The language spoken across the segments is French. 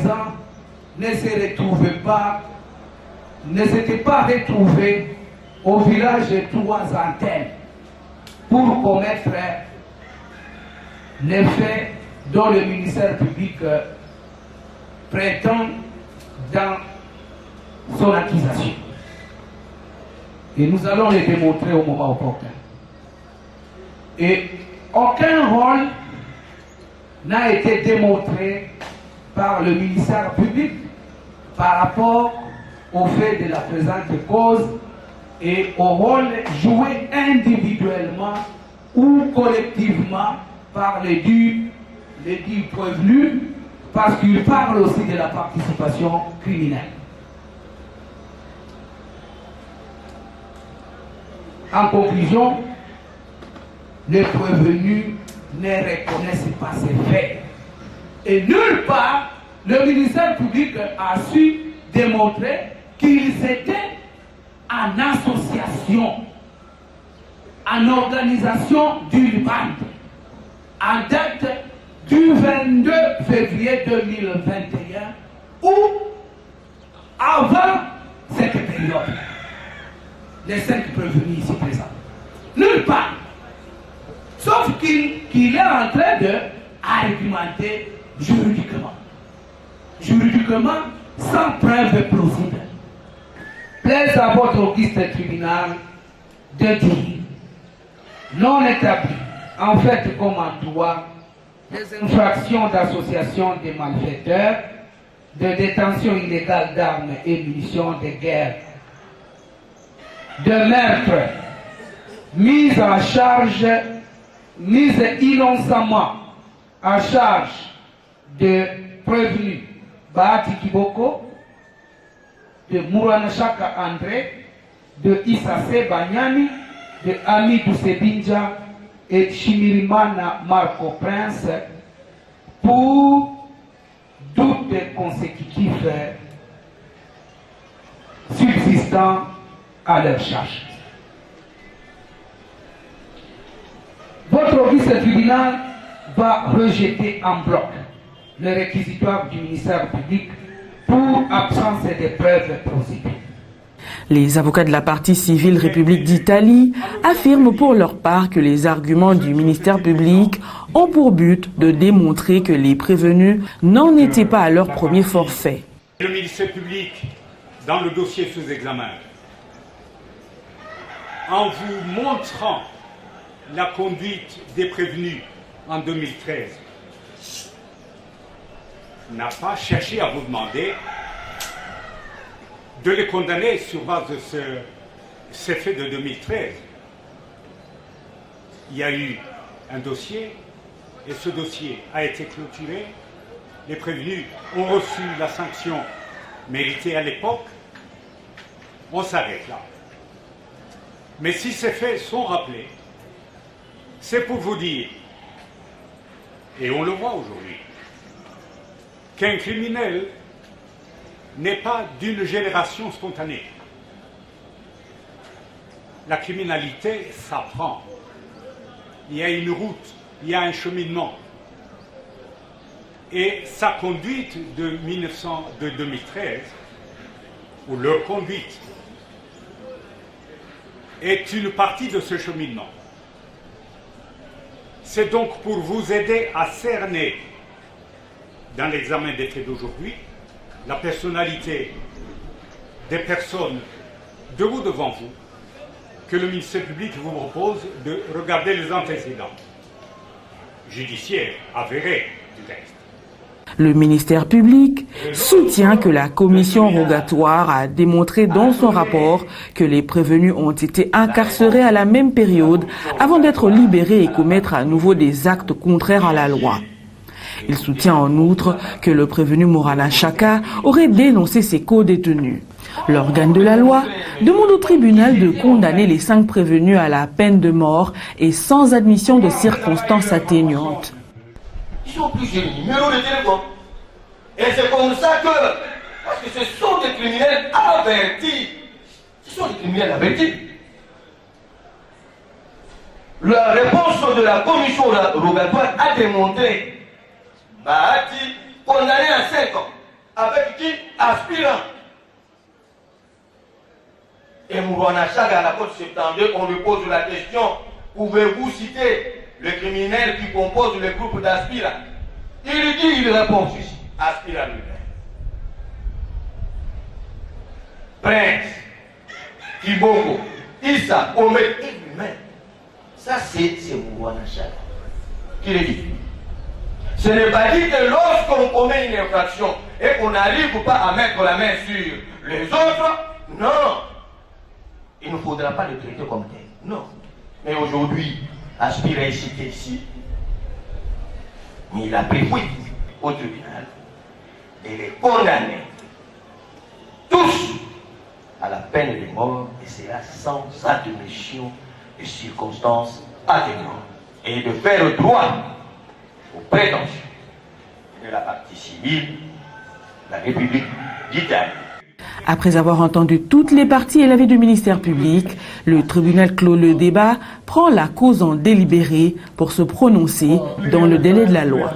présents ne s'étaient pas retrouvés au village de Trois Antennes pour commettre les faits dont le ministère public prétend dans son accusation. Et nous allons les démontrer au moment opportun. Et aucun rôle n'a été démontré par le ministère public par rapport au fait de la présente cause et au rôle joué individuellement ou collectivement par les dits prévenus, parce qu'il parle aussi de la participation criminelle. En conclusion, les prévenus ne reconnaissent pas ces faits. Et nulle part, le ministère public a su démontrer qu'ils étaient en association, en organisation d'une bande, en date du 22 février 2021 ou avant cette période. Les 5 prévenus ici présents. Nulle part. Sauf qu'il est en train d'argumenter juridiquement. Juridiquement, sans preuve plausible. Plaise à votre auguste tribunal de dire, non établi, en fait comme en droit, des infractions d'association des malfaiteurs, de détention illégale d'armes et munitions de guerre, de meurtre, mise innocemment à charge de prévenus Bahati Kiboko, de Mouranachaka André, de Issase Banyani, de Amidou Sebinja et Chimirimana Marco Prince pour doutes consécutifs subsistant à leur charge. Votre auguste tribunal va rejeter en bloc le réquisitoire du ministère public pour absence de preuves plausibles. Les avocats de la partie civile République d'Italie affirment pour leur part que les arguments du ministère public ont pour but de démontrer que les prévenus n'en étaient pas à leur premier forfait. Le ministère public, dans le dossier sous examen, en vous montrant la conduite des prévenus en 2013, n'a pas cherché à vous demander de les condamner sur base de ces faits de 2013. Il y a eu un dossier et ce dossier a été clôturé. Les prévenus ont reçu la sanction méritée à l'époque. On s'arrête là. Mais si ces faits sont rappelés, c'est pour vous dire, et on le voit aujourd'hui, qu'un criminel n'est pas d'une génération spontanée. La criminalité s'apprend. Il y a une route, il y a un cheminement. Et sa conduite de 2013, ou leur conduite, est une partie de ce cheminement. C'est donc pour vous aider à cerner, dans l'examen des faits d'aujourd'hui, la personnalité des personnes debout devant vous, que le ministère public vous propose de regarder les antécédents judiciaires avérés du texte. Le ministère public soutient que la commission rogatoire a démontré dans son rapport que les prévenus ont été incarcérés à la même période avant d'être libérés et commettre à nouveau des actes contraires à la loi. Il soutient en outre que le prévenu Morana Chaka aurait dénoncé ses co-détenus. L'organe de la loi demande au tribunal de condamner les 5 prévenus à la peine de mort et sans admission de circonstances atténuantes. Ils sont plus de numéros de téléphone. Et c'est comme ça que, parce que ce sont des criminels avertis. Ce sont des criminels avertis. La réponse de la commission rogatoire a démontré Bahati condamné à 5 ans. avec qui? Aspirant. Et Mourouana Chaga, à la Côte 72, on lui pose la question, pouvez-vous citer le criminel qui compose le groupe d'aspirants? Il répond ceci, aspirant lui-même. Prince, Kiboko, Issa, Omet, et lui-même. Ça, c'est Mourouana Chaga qui le dit. Ce n'est pas dit que lorsqu'on commet une infraction et qu'on n'arrive pas à mettre la main sur les autres, non, il ne faudra pas le traiter comme tel. Non. Mais aujourd'hui, Aspirant est cité ici, mais il a pris fuite au tribunal et les condamner tous à la peine de mort, et cela sans admission de circonstances atténuantes, et de faire droit aux prétentions de la partie civile de la République d'Italie. Après avoir entendu toutes les parties et l'avis du ministère public, le tribunal clôt le débat, prend la cause en délibéré pour se prononcer dans le délai de la loi.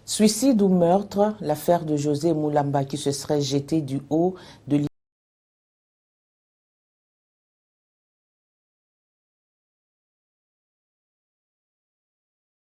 Suicide ou meurtre, l'affaire de José Moulamba qui se serait jeté du haut de